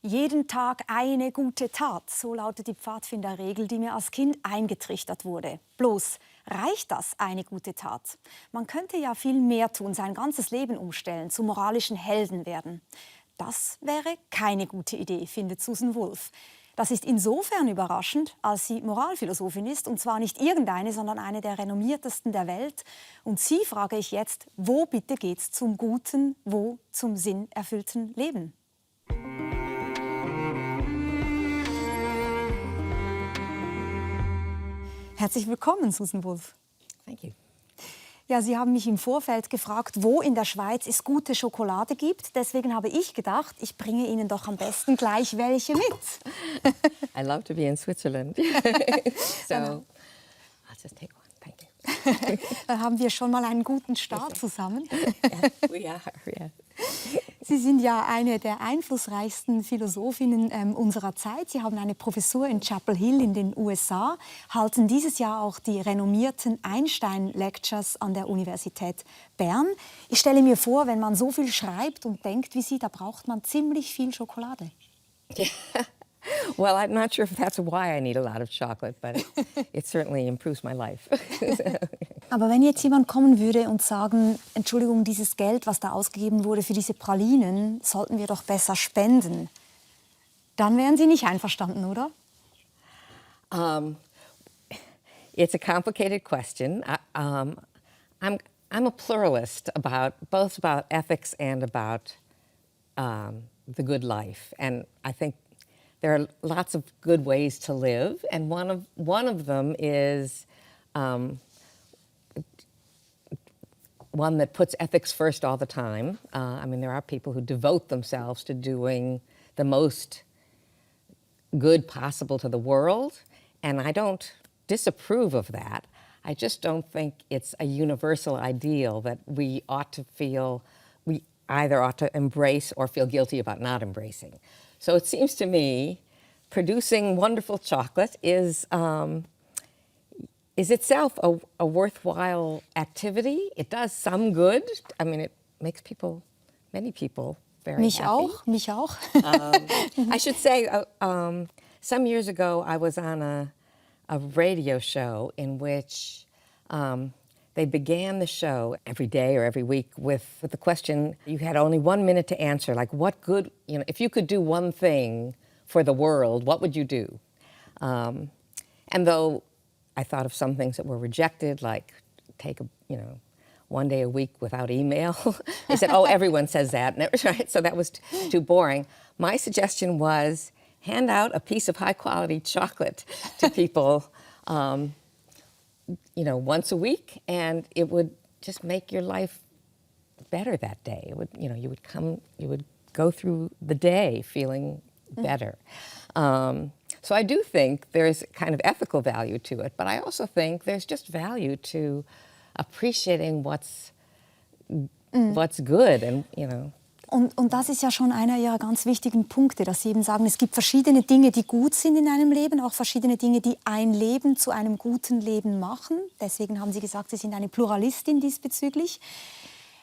Jeden Tag eine gute Tat, so lautet die Pfadfinderregel, die mir als Kind eingetrichtert wurde. Bloß, reicht das, eine gute Tat? Man könnte ja viel mehr tun, sein ganzes Leben umstellen, zu moralischen Helden werden. Das wäre keine gute Idee, findet Susan Wolf. Das ist insofern überraschend, als sie Moralphilosophin ist, und zwar nicht irgendeine, sondern eine der renommiertesten der Welt. Und sie frage ich jetzt, wo bitte geht's zum guten, wo zum sinnerfüllten Leben? Herzlich willkommen, Susan Wolf. Thank you. Ja, Sie haben mich im Vorfeld gefragt, wo in der Schweiz es gute Schokolade gibt. Deswegen habe ich gedacht, ich bringe Ihnen doch am besten gleich welche mit. I love to be in Switzerland. So, I'll just take one. Thank you. Dann haben wir schon mal einen guten Start zusammen. Yeah, we are, yeah. Sie sind ja eine der einflussreichsten Philosophinnen unserer Zeit. Sie haben eine Professur in Chapel Hill in den USA, halten dieses Jahr auch die renommierten Einstein Lectures an der Universität Bern. Ich stelle mir vor, wenn man so viel schreibt und denkt wie Sie, da braucht man ziemlich viel Schokolade. Yeah. Well, I'm not sure if that's why I need a lot of chocolate, but it certainly improves my life. Aber wenn jetzt jemand kommen würde und sagen, Entschuldigung, dieses Geld, was da ausgegeben wurde für diese Pralinen, sollten wir doch besser spenden, dann wären Sie nicht einverstanden, oder? It's a complicated question. I'm a pluralist both about ethics and about the good life, and I think there are lots of good ways to live, and one of them is one that puts ethics first all the time. I mean, there are people who devote themselves to doing the most good possible to the world, and I don't disapprove of that. I just don't think it's a universal ideal that we ought to feel, we either ought to embrace or feel guilty about not embracing. So it seems to me producing wonderful chocolate is itself a worthwhile activity. It does some good. I mean, it makes many people very Mich happy. auch, mich auch. I should say, some years ago, I was on a radio show in which they began the show every day or every week with the question, you had only 1 minute to answer, like what good, if you could do one thing for the world, what would you do? And though I thought of some things that were rejected, like take 1 day a week without email. They said, oh, everyone says that, right? So that was too boring. My suggestion was hand out a piece of high-quality chocolate to people, once a week, and it would just make your life better that day. It would, you would go through the day feeling better. So I do think there's kind of ethical value to it, but I also think there's just value to appreciating what's good and, Und das ist ja schon einer Ihrer ganz wichtigen Punkte, dass Sie eben sagen, es gibt verschiedene Dinge, die gut sind in einem Leben, auch verschiedene Dinge, die ein Leben zu einem guten Leben machen. Deswegen haben Sie gesagt, Sie sind eine Pluralistin diesbezüglich.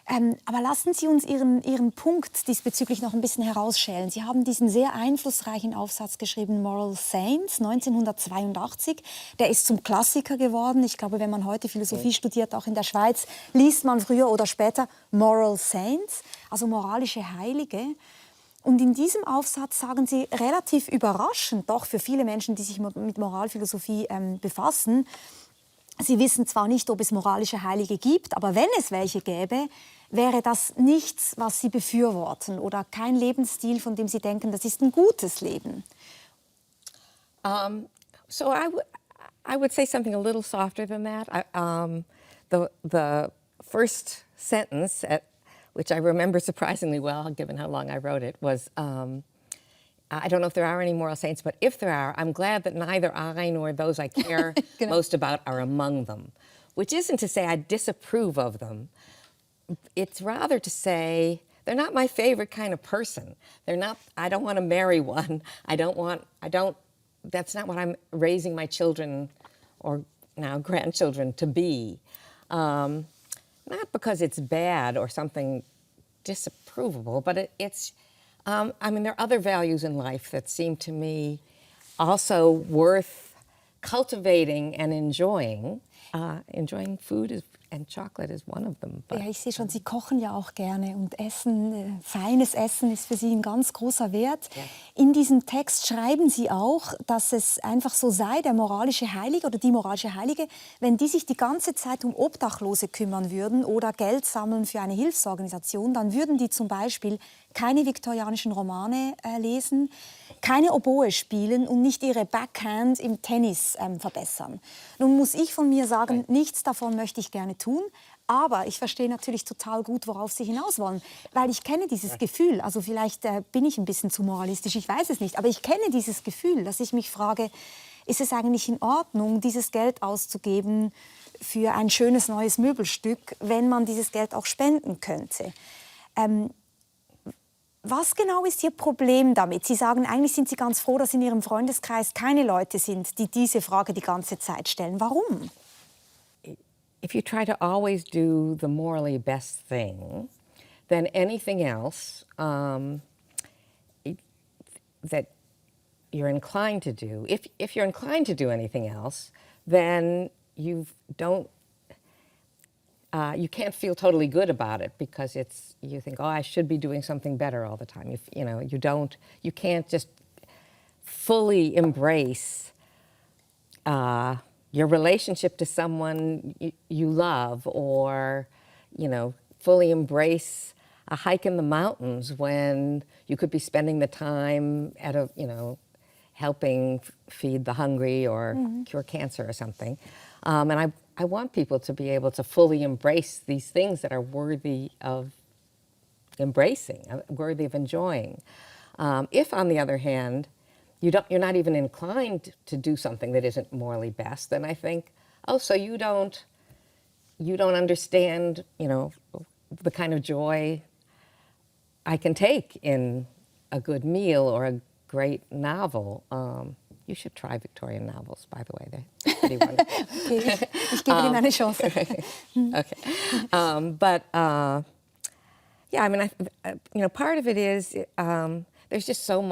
Aber lassen Sie uns Ihren Punkt diesbezüglich noch ein bisschen herausschälen. Sie haben diesen sehr einflussreichen Aufsatz geschrieben, Moral Saints, 1982. Der ist zum Klassiker geworden. Ich glaube, wenn man heute Philosophie studiert, auch in der Schweiz, liest man früher oder später Moral Saints, also moralische Heilige. Und in diesem Aufsatz sagen Sie relativ überraschend, doch für viele Menschen, die sich mit Moralphilosophie befassen, Sie wissen zwar nicht, ob es moralische Heilige gibt, aber wenn es welche gäbe, wäre das nichts, was Sie befürworten oder kein Lebensstil, von dem Sie denken, das ist ein gutes Leben. So I would say something a little softer than that. The first sentence, which I remember surprisingly well, given how long I wrote it, was, I don't know if there are any moral saints, but if there are, I'm glad that neither I nor those I care most about are among them. Which isn't to say I disapprove of them. It's rather to say they're not my favorite kind of person. I don't want to marry one. That's not what I'm raising my children or now grandchildren to be. Not because it's bad or something disapprovable, but it's I mean, there are other values in life that seem to me also worth cultivating and enjoying. Enjoying food and chocolate is one of them. Ja, ich sehe schon, Sie kochen ja auch gerne und Essen, feines Essen ist für Sie ein ganz großer Wert. Ja. In diesem Text schreiben Sie auch, dass es einfach so sei, der moralische Heilige oder die moralische Heilige, wenn die sich die ganze Zeit um Obdachlose kümmern würden oder Geld sammeln für eine Hilfsorganisation, dann würden die zum Beispiel keine viktorianischen Romane lesen, keine Oboe spielen und nicht ihre Backhand im Tennis verbessern. Nun muss ich von mir sagen, nichts davon möchte ich gerne tun. Aber ich verstehe natürlich total gut, worauf Sie hinaus wollen, weil ich kenne dieses Gefühl, also vielleicht bin ich ein bisschen zu moralistisch, ich weiß es nicht, aber ich kenne dieses Gefühl, dass ich mich frage, ist es eigentlich in Ordnung, dieses Geld auszugeben für ein schönes neues Möbelstück, wenn man dieses Geld auch spenden könnte? Was genau ist Ihr Problem damit? Sie sagen, eigentlich sind Sie ganz froh, dass in Ihrem Freundeskreis keine Leute sind, die diese Frage die ganze Zeit stellen. Warum? If you try to always do the morally best thing, then anything else that you're inclined to do, if you're inclined to do anything else, then you can't feel totally good about it because you think, oh, I should be doing something better all the time. You can't just fully embrace your relationship to someone you love, or, fully embrace a hike in the mountains when you could be spending the time at helping feed the hungry or cure cancer or something. And I want people to be able to fully embrace these things that are worthy of embracing, worthy of enjoying. If, on the other hand, you're not even inclined to do something that isn't morally best, then I think, oh, so you don't understand, the kind of joy I can take in a good meal or a great novel. You should try Victorian novels, by the way. They're pretty wonderful. Okay, ich gebe Ihnen eine Chance. Okay. But yeah, I mean, part of it is there's just so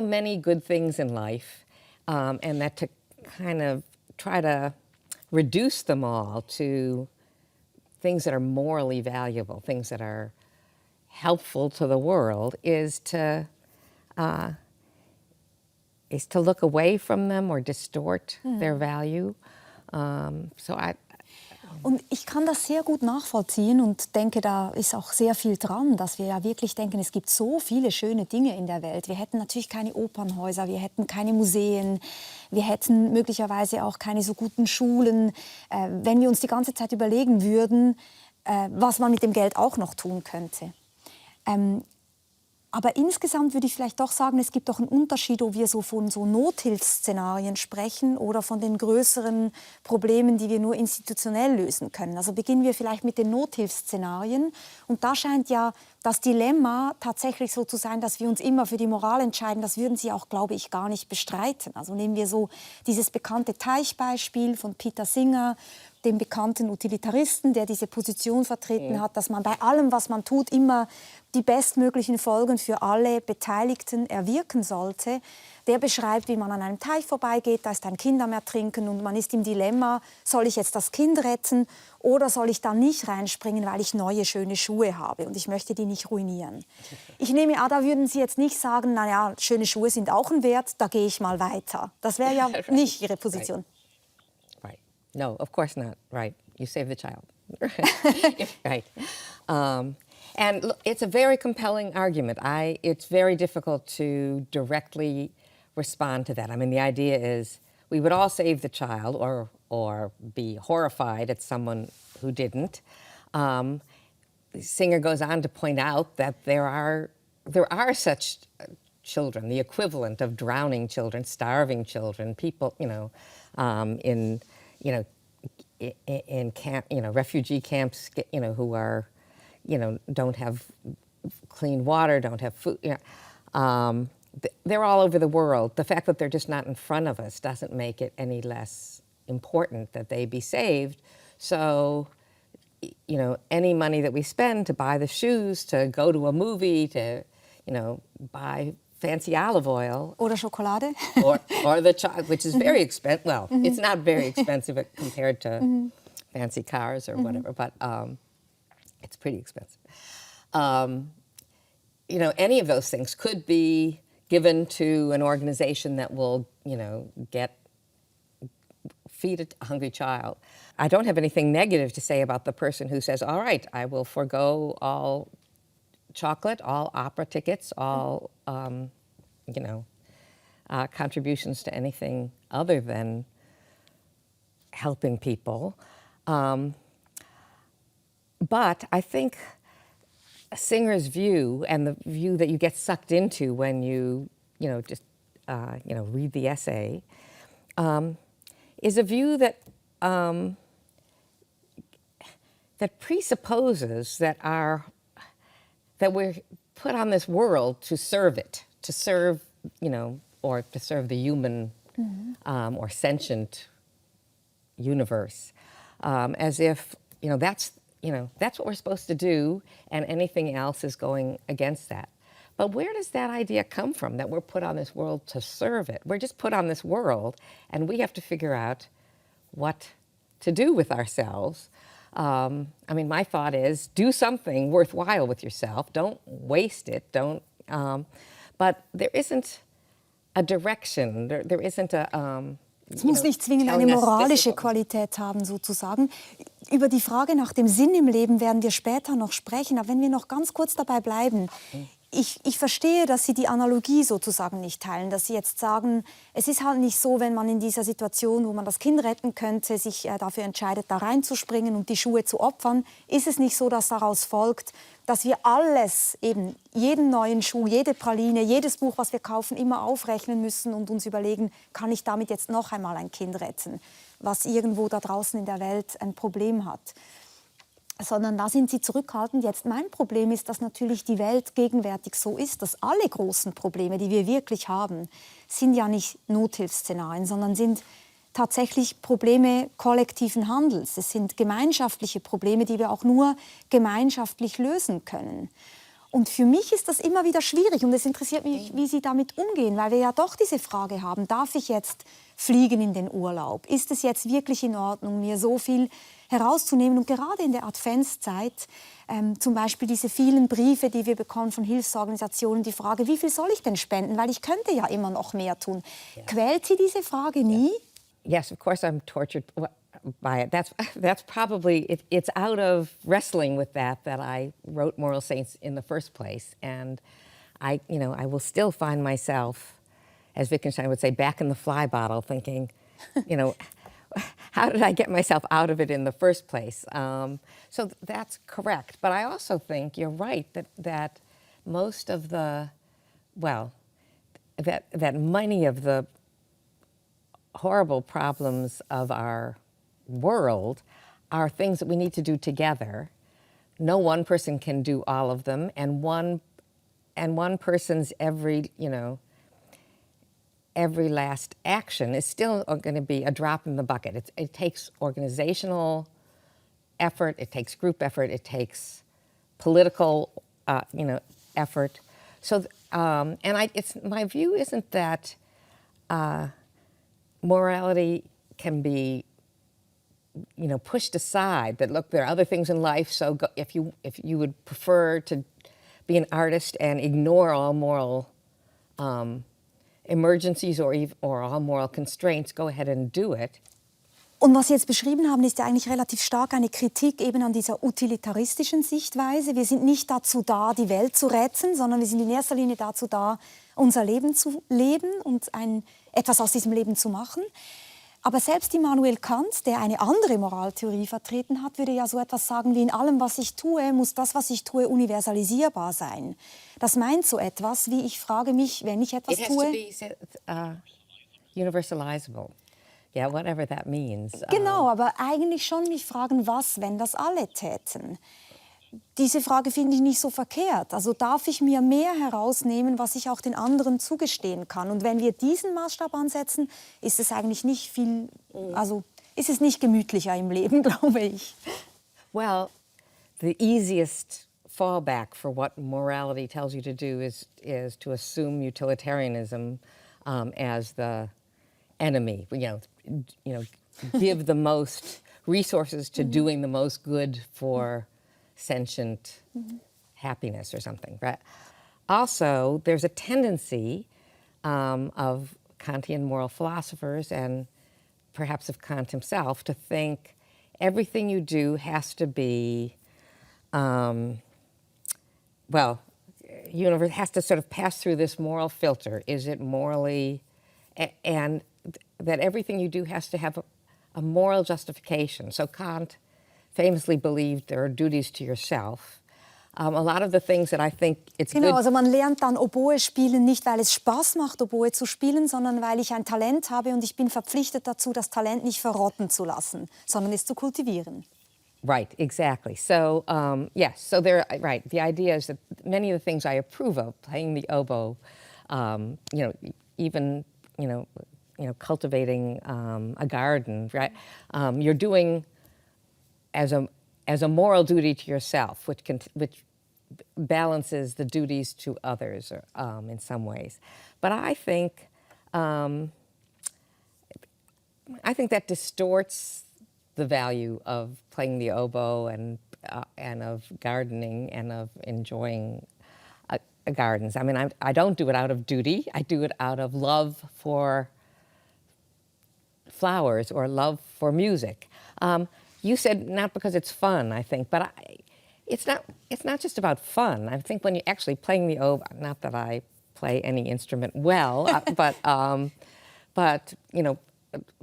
many good things in life, and that to kind of try to reduce them all to things that are morally valuable, things that are helpful to the world, is to look away from them or distort their value. Und ich kann das sehr gut nachvollziehen und denke, da ist auch sehr viel dran, dass wir ja wirklich denken, es gibt so viele schöne Dinge in der Welt. Wir hätten natürlich keine Opernhäuser, wir hätten keine Museen, wir hätten möglicherweise auch keine so guten Schulen, wenn wir uns die ganze Zeit überlegen würden, was man mit dem Geld auch noch tun könnte. Aber insgesamt würde ich vielleicht doch sagen, es gibt doch einen Unterschied, ob wir so von so Nothilfsszenarien sprechen oder von den größeren Problemen, die wir nur institutionell lösen können. Also beginnen wir vielleicht mit den Nothilfsszenarien. Und da scheint ja das Dilemma tatsächlich so zu sein, dass wir uns immer für die Moral entscheiden. Das würden Sie auch, glaube ich, gar nicht bestreiten. Also nehmen wir so dieses bekannte Teichbeispiel von Peter Singer, dem bekannten Utilitaristen, der diese Position vertreten hat, dass man bei allem, was man tut, immer die bestmöglichen Folgen für alle Beteiligten erwirken sollte. Der beschreibt, wie man an einem Teich vorbeigeht, da ist ein Kind am Ertrinken und man ist im Dilemma, soll ich jetzt das Kind retten oder soll ich da nicht reinspringen, weil ich neue, schöne Schuhe habe und ich möchte die nicht ruinieren. Ich nehme an, da würden Sie jetzt nicht sagen, naja, schöne Schuhe sind auch ein Wert, da gehe ich mal weiter. Das wäre ja nicht Ihre Position. Right. No, of course not. Right. You save the child. Right. And look, it's a very compelling argument. It's very difficult to directly respond to that. I mean, the idea is we would all save the child or be horrified at someone who didn't. Singer goes on to point out that there are such children, the equivalent of drowning children, starving children, people, in camp, refugee camps, who are, don't have clean water, don't have food. They're all over the world. The fact that they're just not in front of us doesn't make it any less important that they be saved. So, any money that we spend to buy the shoes, to go to a movie, to, buy fancy olive oil Oder Schokolade. or the chocolate, which is very expensive. Well, it's not very expensive compared to fancy cars or whatever, but it's pretty expensive. Any of those things could be given to an organization that will, feed a hungry child. I don't have anything negative to say about the person who says, all right, I will forego all chocolate, all opera tickets, all, contributions to anything other than helping people. But I think Singer's view, and the view that you get sucked into when you, read the essay, is a view that that presupposes that we're put on this world to serve it, to serve, or to serve the human or sentient universe, as if that's what we're supposed to do, and anything else is going against that. But where does that idea come from, that we're put on this world to serve it? We're just put on this world, and we have to figure out what to do with ourselves. My thought is, do something worthwhile with yourself. Don't waste it. But there isn't a direction. There isn't a... Es muss nicht zwingend eine moralische Qualität haben, sozusagen. Über die Frage nach dem Sinn im Leben werden wir später noch sprechen. Aber wenn wir noch ganz kurz dabei bleiben, ich verstehe, dass Sie die Analogie sozusagen nicht teilen, dass Sie jetzt sagen, es ist halt nicht so, wenn man in dieser Situation, wo man das Kind retten könnte, sich dafür entscheidet, da reinzuspringen und die Schuhe zu opfern, ist es nicht so, dass daraus folgt, dass wir alles, eben jeden neuen Schuh, jede Praline, jedes Buch, was wir kaufen, immer aufrechnen müssen und uns überlegen, kann ich damit jetzt noch einmal ein Kind retten, was irgendwo da draußen in der Welt ein Problem hat. Sondern da sind Sie zurückhaltend. Jetzt mein Problem ist, dass natürlich die Welt gegenwärtig so ist, dass alle großen Probleme, die wir wirklich haben, sind ja nicht Nothilfsszenarien, sondern sind tatsächlich Probleme kollektiven Handels. Es sind gemeinschaftliche Probleme, die wir auch nur gemeinschaftlich lösen können. Und für mich ist das immer wieder schwierig und es interessiert mich, wie Sie damit umgehen, weil wir ja doch diese Frage haben, darf ich jetzt fliegen in den Urlaub? Ist es jetzt wirklich in Ordnung, mir so viel herauszunehmen? Und gerade in der Adventszeit, zum Beispiel diese vielen Briefe, die wir bekommen von Hilfsorganisationen, die Frage, wie viel soll ich denn spenden? Weil ich könnte ja immer noch mehr tun. Yeah. Quält Sie diese Frage nie? Yes, of course I'm tortured by it. That's probably, it's out of wrestling with that I wrote Moral Saints in the first place. And I will still find myself, as Wittgenstein would say, back in the fly bottle thinking, how did I get myself out of it in the first place? So that's correct. But I also think you're right that most of that many of the horrible problems of our world are things that we need to do together. No one person can do all of them, and one person's every last action is still going to be a drop in the bucket. It takes organizational effort, it takes group effort, it takes political, effort. So, my view isn't that morality can be, pushed aside. That look, there are other things in life. So, if you would prefer to be an artist and ignore all moral emergencies or all moral constraints, go ahead and do it. Und was Sie jetzt beschrieben haben, ist ja eigentlich relativ stark eine Kritik eben an dieser utilitaristischen Sichtweise. Wir sind nicht dazu da, die Welt zu retten, sondern wir sind in erster Linie dazu da, unser Leben zu leben und etwas aus diesem Leben zu machen. Aber selbst Immanuel Kant, der eine andere Moraltheorie vertreten hat, würde ja so etwas sagen wie, in allem, was ich tue, muss das, was ich tue, universalisierbar sein. Das meint so etwas, wie ich frage mich, wenn ich etwas tue... It has to be universalizable. Yeah, whatever that means. Genau, aber eigentlich schon mich fragen, was, wenn das alle täten? Diese Frage finde ich nicht so verkehrt. Also darf ich mir mehr herausnehmen, was ich auch den anderen zugestehen kann? Und wenn wir diesen Maßstab ansetzen, ist es eigentlich nicht viel, also ist es nicht gemütlicher im Leben, glaube ich. Well, the easiest fallback for what morality tells you to do is to assume utilitarianism as the enemy. Give the most resources to doing the most good for sentient happiness or something, right? Also, there's a tendency of Kantian moral philosophers and perhaps of Kant himself to think everything you do has to be, universe has to sort of pass through this moral filter. Is it morally, and that everything you do has to have a moral justification. So Kant famously believed there are duties to yourself. A lot of the things that I think it's Genau, good. also man lernt dann Oboe spielen nicht, weil es Spaß macht, Oboe zu spielen, sondern weil ich ein Talent habe und ich bin verpflichtet dazu, das Talent nicht verrotten zu lassen, sondern es zu kultivieren. Right, exactly. So, yes, so there, right, the idea is that many of the things I approve of, playing the oboe, even, cultivating a garden, right, you're doing as a moral duty to yourself, which balances the duties to others in some ways. But I think that distorts the value of playing the oboe and of gardening and of enjoying gardens. I mean, I don't do it out of duty. I do it out of love for flowers or love for music. You said not because it's fun, I think, but it's not just about fun. I think when you're actually playing the oboe, not that I play any instrument well, but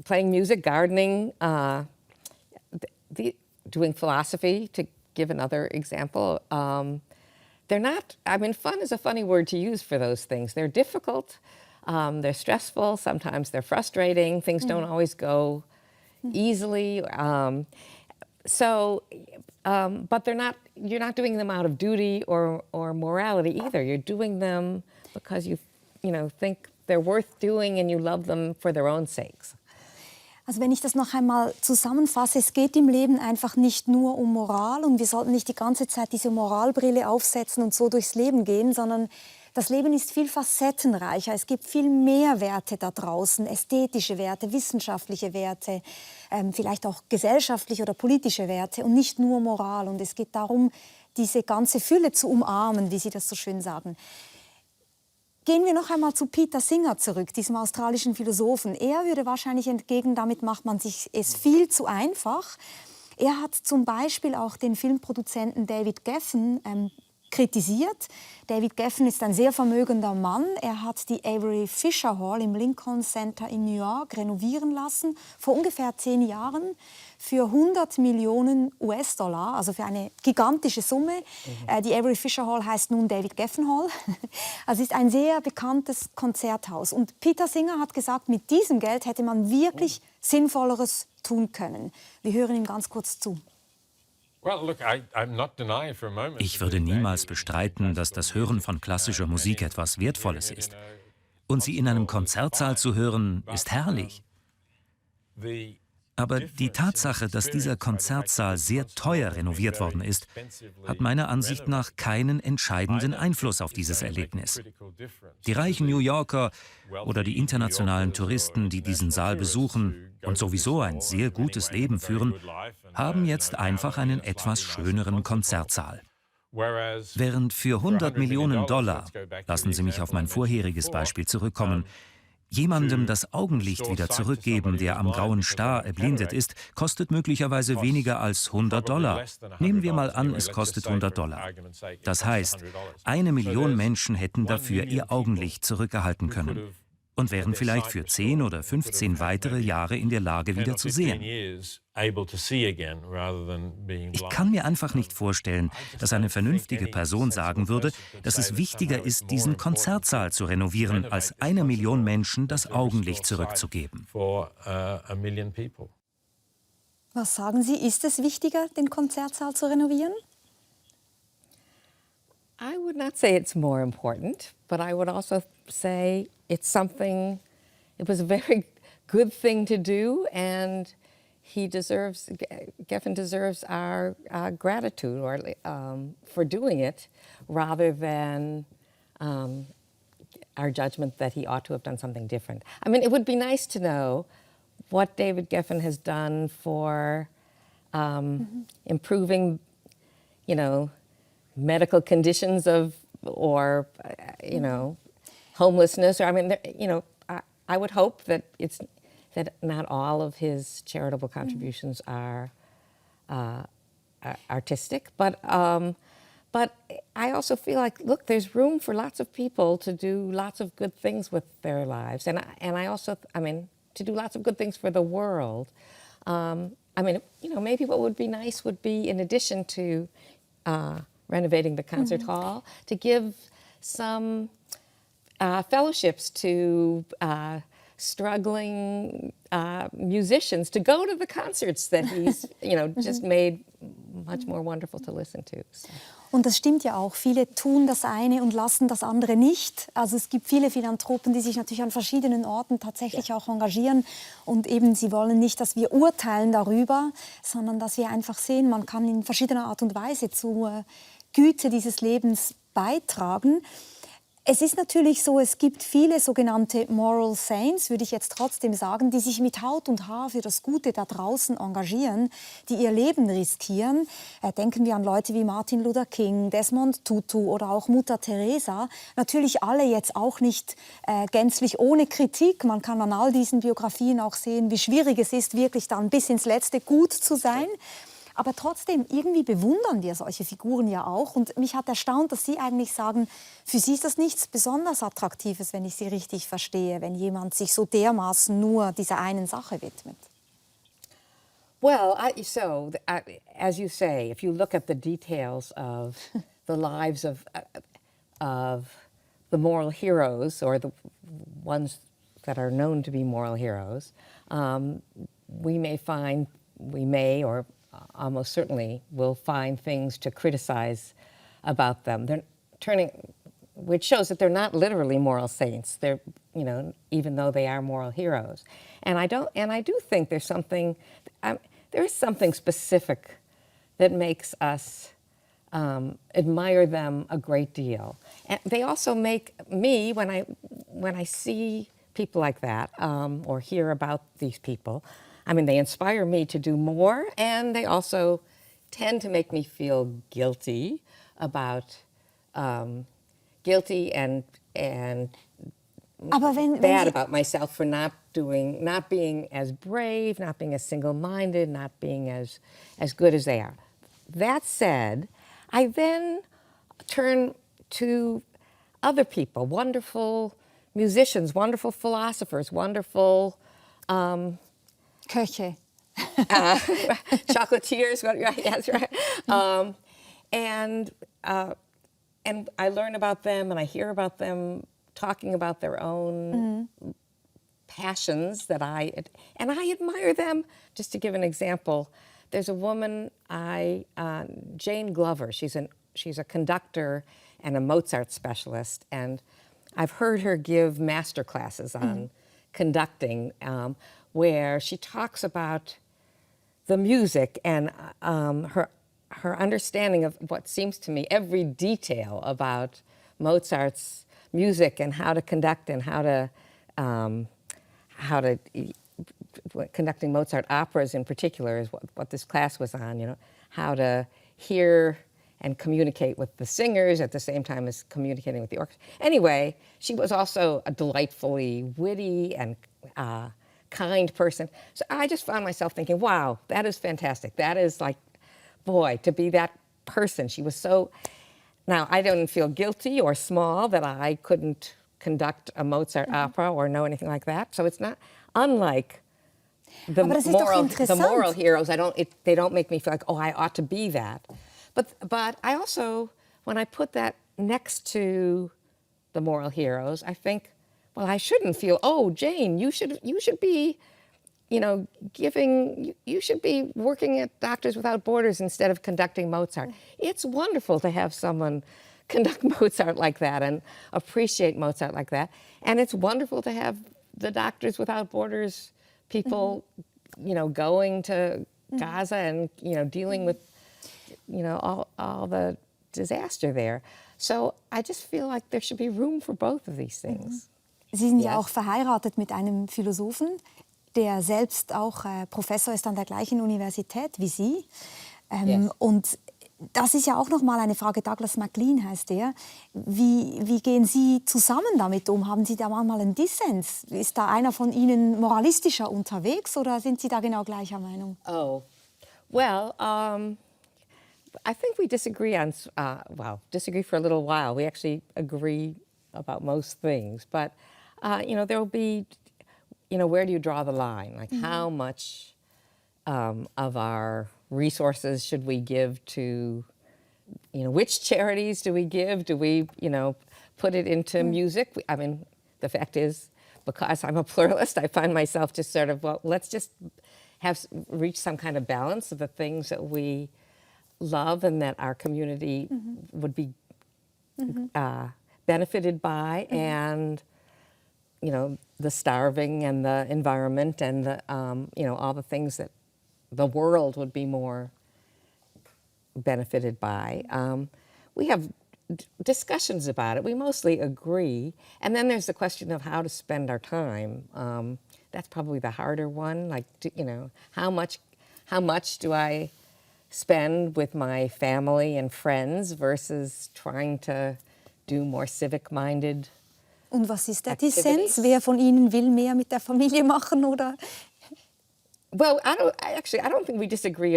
playing music, gardening, doing philosophy, to give another example, they're not, I mean, fun is a funny word to use for those things. They're difficult, they're stressful, sometimes they're frustrating, things don't always go easily. But you're not doing them out of duty or morality either. You're doing them because you think they're worth doing and you love them for their own sakes. Also wenn ich das noch einmal zusammenfasse, es geht im Leben einfach nicht nur um Moral und wir sollten nicht die ganze Zeit diese Moralbrille aufsetzen und so durchs Leben gehen, sondern das Leben ist viel facettenreicher. Es gibt viel mehr Werte da draußen, ästhetische Werte, wissenschaftliche Werte, vielleicht auch gesellschaftliche oder politische Werte und nicht nur Moral. Und es geht darum, diese ganze Fülle zu umarmen, wie Sie das so schön sagen. Gehen wir noch einmal zu Peter Singer zurück, diesem australischen Philosophen. Er würde wahrscheinlich entgegen, damit macht man sich es viel zu einfach. Er hat zum Beispiel auch den Filmproduzenten David Geffen kritisiert. David Geffen ist ein sehr vermögender Mann. Er hat die Avery Fisher Hall im Lincoln Center in New York renovieren lassen, vor ungefähr 10 Jahren, für 100 Millionen US-Dollar, also für eine gigantische Summe. Die Avery Fisher Hall heißt nun David Geffen Hall. Also es ist ein sehr bekanntes Konzerthaus. Und Peter Singer hat gesagt, mit diesem Geld hätte man wirklich Sinnvolleres tun können. Wir hören ihm ganz kurz zu. Ich würde niemals bestreiten, dass das Hören von klassischer Musik etwas Wertvolles ist. Und sie in einem Konzertsaal zu hören, ist herrlich. Aber die Tatsache, dass dieser Konzertsaal sehr teuer renoviert worden ist, hat meiner Ansicht nach keinen entscheidenden Einfluss auf dieses Erlebnis. Die reichen New Yorker oder die internationalen Touristen, die diesen Saal besuchen und sowieso ein sehr gutes Leben führen, haben jetzt einfach einen etwas schöneren Konzertsaal. Während für 100 Millionen Dollar, lassen Sie mich auf mein vorheriges Beispiel zurückkommen, jemandem das Augenlicht wieder zurückgeben, der am grauen Star erblindet ist, kostet möglicherweise weniger als 100 Dollar. Nehmen wir mal an, es kostet 100 Dollar. Das heißt, 1 Million Menschen hätten dafür ihr Augenlicht zurückerhalten können und wären vielleicht für 10 oder 15 weitere Jahre in der Lage, wieder zu sehen. Ich kann mir einfach nicht vorstellen, dass eine vernünftige Person sagen würde, dass es wichtiger ist, diesen Konzertsaal zu renovieren, als 1 Million Menschen das Augenlicht zurückzugeben. Was sagen Sie, ist es wichtiger, den Konzertsaal zu renovieren? I would not say it's more important, but I would also say it was a very good thing to do, and Geffen deserves our gratitude or for doing it, rather than our judgment that he ought to have done something different. I mean, it would be nice to know what David Geffen has done for improving, medical conditions or homelessness. Or I mean, I would hope that that not all of his charitable contributions are artistic, but I also feel like, look, there's room for lots of people to do lots of good things with their lives, and I also, to do lots of good things for the world. Maybe what would be nice would be, in addition to renovating the concert hall, to give some fellowships to struggling musicians to go to the concerts that he's, just made much more wonderful to listen to. So. Und das stimmt ja auch. Viele tun das eine und lassen das andere nicht. Also es gibt viele Philanthropen, die sich natürlich an verschiedenen Orten tatsächlich auch engagieren. Und eben, sie wollen nicht, dass wir urteilen darüber, sondern dass wir einfach sehen, man kann in verschiedener Art und Weise zur Güte dieses Lebens beitragen. Es ist natürlich so, es gibt viele sogenannte Moral Saints, würde ich jetzt trotzdem sagen, die sich mit Haut und Haar für das Gute da draußen engagieren, die ihr Leben riskieren. Denken wir an Leute wie Martin Luther King, Desmond Tutu oder auch Mutter Teresa. Natürlich alle jetzt auch nicht gänzlich ohne Kritik. Man kann an all diesen Biografien auch sehen, wie schwierig es ist, wirklich dann bis ins Letzte gut zu sein. Aber trotzdem, irgendwie bewundern wir solche Figuren ja auch. Und mich hat erstaunt, dass Sie eigentlich sagen, für Sie ist das nichts besonders Attraktives, wenn ich Sie richtig verstehe, wenn jemand sich so dermaßen nur dieser einen Sache widmet. Well, as you say, if you look at the details of the lives of the moral heroes, or the ones that are known to be moral heroes, we may, or almost certainly will find things to criticize about them. Which shows that they're not literally moral saints. They're, even though they are moral heroes. And I do think there is something specific that makes us admire them a great deal. And they also make me, when I see people like that, or hear about these people, they inspire me to do more, and they also tend to make me feel guilty and bad about myself for not being as brave, not being as single-minded, not being as good as they are. That said, I then turn to other people, wonderful musicians, wonderful philosophers, wonderful Köche. Chocolatiers, right? That's right. And I learn about them, and I hear about them talking about their own passions and I admire them. Just to give an example, there's a woman, Jane Glover. She's a conductor and a Mozart specialist, and I've heard her give master classes on conducting, where she talks about the music and her understanding of what seems to me every detail about Mozart's music and how to conduct and how to conducting Mozart operas in particular is what this class was on. How to hear and communicate with the singers at the same time as communicating with the orchestra. Anyway, she was also a delightfully witty and kind person. So I just found myself thinking, wow, that is fantastic. That is like, boy, to be that person. She was so... Now, I don't feel guilty or small that I couldn't conduct a Mozart opera or know anything like that. So it's not unlike the moral heroes. They don't make me feel like, oh, I ought to be that. But I also, when I put that next to the moral heroes, I think, well, I shouldn't feel, oh, Jane, you should be, you should be working at Doctors Without Borders instead of conducting Mozart. It's wonderful to have someone conduct Mozart like that and appreciate Mozart like that. And it's wonderful to have the Doctors Without Borders people going to Gaza and, dealing with, all the disaster there. So I just feel like there should be room for both of these things. Sie sind ja Yes. auch verheiratet mit einem Philosophen, der selbst auch Professor ist an der gleichen Universität wie Sie. Yes. Und das ist ja auch noch mal eine Frage. Douglas MacLean heißt der. Wie gehen Sie zusammen damit um? Haben Sie da manchmal einen Dissens? Ist da einer von Ihnen moralistischer unterwegs oder sind Sie da genau gleicher Meinung? Oh, well, I think we disagree on, disagree for a little while. We actually agree about most things. But, there will be, where do you draw the line? Like how much of our resources should we give to, which charities do we give? Do we, put it into music? I mean, the fact is, because I'm a pluralist, I find myself just sort of, let's just reach some kind of balance of the things that we love and that our community would be benefited by, and the starving and the environment and the all the things that the world would be more benefited by. We have discussions about it. We mostly agree, and then there's the question of how to spend our time. That's probably the harder one. Like, how much do I spend with my family and friends versus trying to do more civic-minded. Und was ist der Activities. Dissens? Wer von Ihnen will mehr mit der Familie machen oder? Well, I don't think we disagree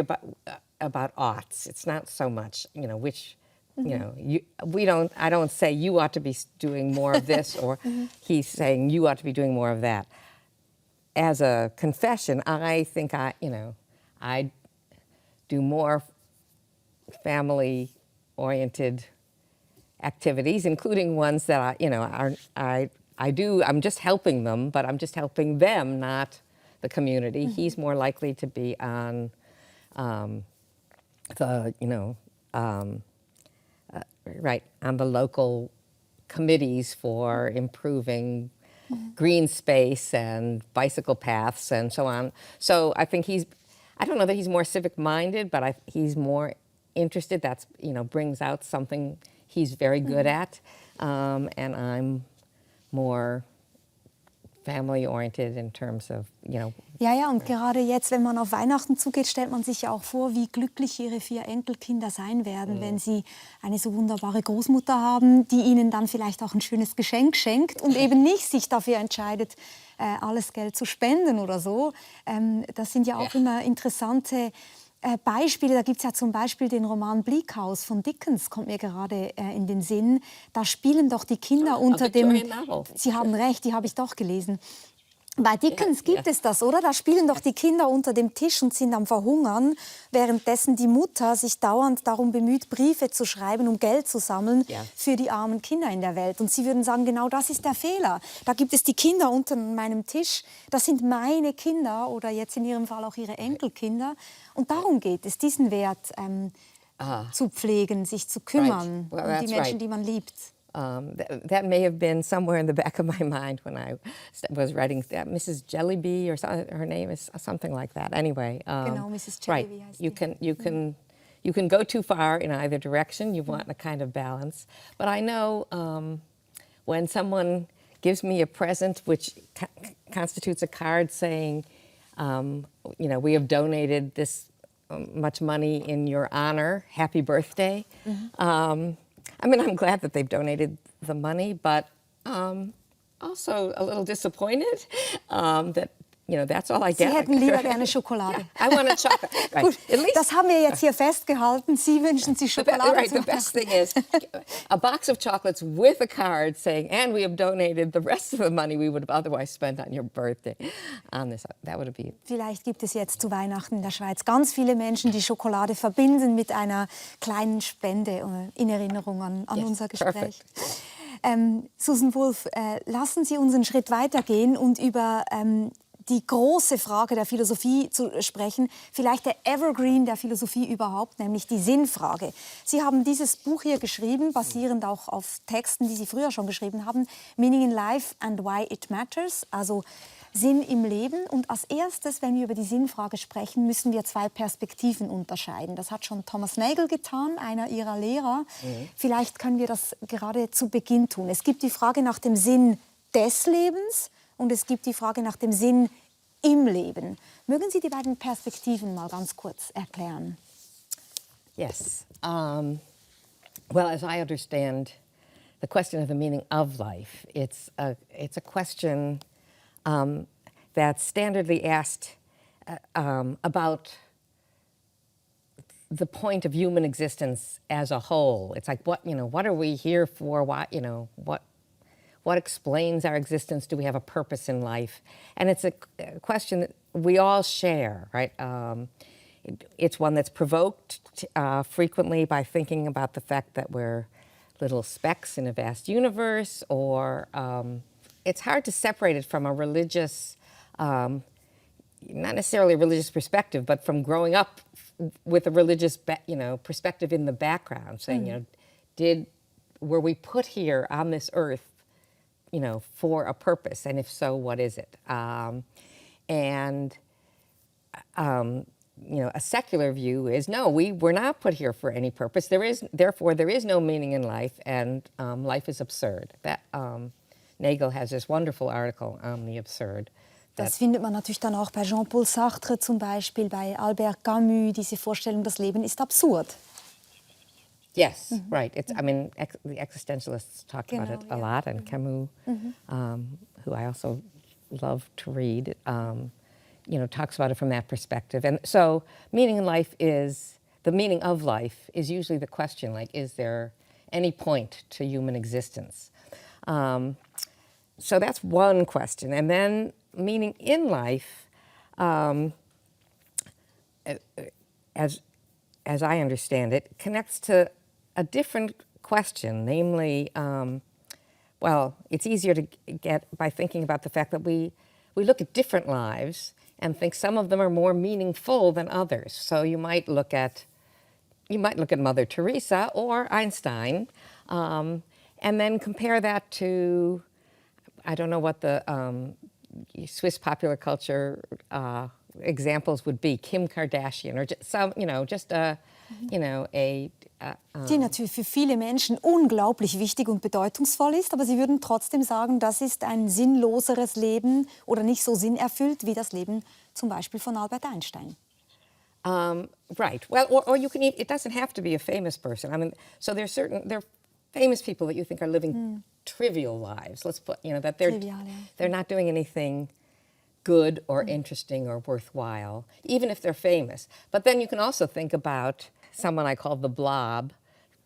about oughts. It's not so much, which, I don't say you ought to be doing more of this, or he's saying you ought to be doing more of that. As a confession, I think I do more family-oriented activities, including ones that I'm just helping them, but I'm just helping them, not the community. He's more likely to be on on the local committees for improving green space and bicycle paths and so on. So I think I don't know that he's more civic-minded, but he's more interested. That's, brings out something he's very good at. And I'm more family-oriented in terms of, Ja, und gerade jetzt, wenn man auf Weihnachten zugeht, stellt man sich ja auch vor, wie glücklich Ihre 4 Enkelkinder sein werden, wenn sie eine so wunderbare Großmutter haben, die ihnen dann vielleicht auch ein schönes Geschenk schenkt und eben nicht sich dafür entscheidet, alles Geld zu spenden oder so. Das sind ja auch immer interessante Beispiele. Da gibt es ja zum Beispiel den Roman Bleak House von Dickens, kommt mir gerade in den Sinn. Da spielen doch die Kinder unter dem... Sie haben recht, die habe ich doch gelesen. Bei Dickens gibt es das, oder? Da spielen doch die Kinder unter dem Tisch und sind am Verhungern, währenddessen die Mutter sich dauernd darum bemüht, Briefe zu schreiben, um Geld zu sammeln für die armen Kinder in der Welt. Und Sie würden sagen, genau das ist der Fehler. Da gibt es die Kinder unter meinem Tisch, das sind meine Kinder oder jetzt in Ihrem Fall auch Ihre Enkelkinder. Und darum geht es, diesen Wert zu pflegen, sich zu kümmern um die Menschen, die man liebt. That may have been somewhere in the back of my mind when I was writing that. Mrs. Jellyby, or her name is something like that. Anyway, Genau, Mrs. Jellyby heißt die. You can go too far in either direction. You want a kind of balance. But I know when someone gives me a present which constitutes a card saying, we have donated this much money in your honor. Happy birthday. I'm glad that they've donated the money, but also a little disappointed that, that's all I get. Sie hätten lieber gerne Schokolade. Yeah, I want a chocolate. Right. Gut, At least, das haben wir jetzt hier festgehalten. Sie wünschen sich Schokolade. the best thing is a box of chocolates with a card saying, and we have donated the rest of the money we would have otherwise spent on your birthday on this. That would be... Vielleicht gibt es jetzt zu Weihnachten in der Schweiz ganz viele Menschen, die Schokolade verbinden mit einer kleinen Spende in Erinnerung an unser Gespräch. Susan Wolf, lassen Sie uns einen Schritt weitergehen und über die große Frage der Philosophie zu sprechen, vielleicht der Evergreen der Philosophie überhaupt, nämlich die Sinnfrage. Sie haben dieses Buch hier geschrieben, basierend auch auf Texten, die Sie früher schon geschrieben haben, Meaning in Life and Why It Matters, also Sinn im Leben. Und als erstes, wenn wir über die Sinnfrage sprechen, müssen wir zwei Perspektiven unterscheiden. Das hat schon Thomas Nagel getan, einer Ihrer Lehrer. Vielleicht können wir das gerade zu Beginn tun. Es gibt die Frage nach dem Sinn des Lebens und es gibt die Frage nach dem Sinn im Leben. Mögen Sie die beiden Perspektiven mal ganz kurz erklären? Yes. Well, as I understand the question of the meaning of life, it's a question that's standardly asked about the point of human existence as a whole. It's like, what are we here for? What explains our existence? Do we have a purpose in life? And it's a question that we all share, right? It's one that's provoked frequently by thinking about the fact that we're little specks in a vast universe, or it's hard to separate it from a religious, not necessarily a religious perspective, but from growing up with a religious, perspective in the background, saying, were we put here on this earth, for a purpose, and if so, what is it? A secular view is, no, we're not put here for any purpose. Therefore, there is no meaning in life, and life is absurd. That Nagel has this wonderful article on the absurd. Das findet man natürlich dann auch bei Jean-Paul Sartre zum Beispiel, bei Albert Camus, diese Vorstellung, das Leben ist absurd. Yes, right. The existentialists talk about it a lot, and Camus, who I also love to read, talks about it from that perspective. And so the meaning of life is usually the question, like, is there any point to human existence? So that's one question. And then meaning in life, as I understand it, connects to a different question, namely, it's easier to get by thinking about the fact that we look at different lives and think some of them are more meaningful than others. So you might look at Mother Teresa or Einstein, and then compare that to, I don't know what the Swiss popular culture examples would be, Kim Kardashian, or die natürlich für viele Menschen unglaublich wichtig und bedeutungsvoll ist, aber sie würden trotzdem sagen, das ist ein sinnloseres Leben oder nicht so sinnerfüllt wie das Leben zum Beispiel von Albert Einstein. Right. Well, or you can. It doesn't have to be a famous person. I mean, so there are famous people that you think are living trivial lives. Let's put, that they're not doing anything good or interesting or worthwhile, even if they're famous. But then you can also think about someone I call the Blob,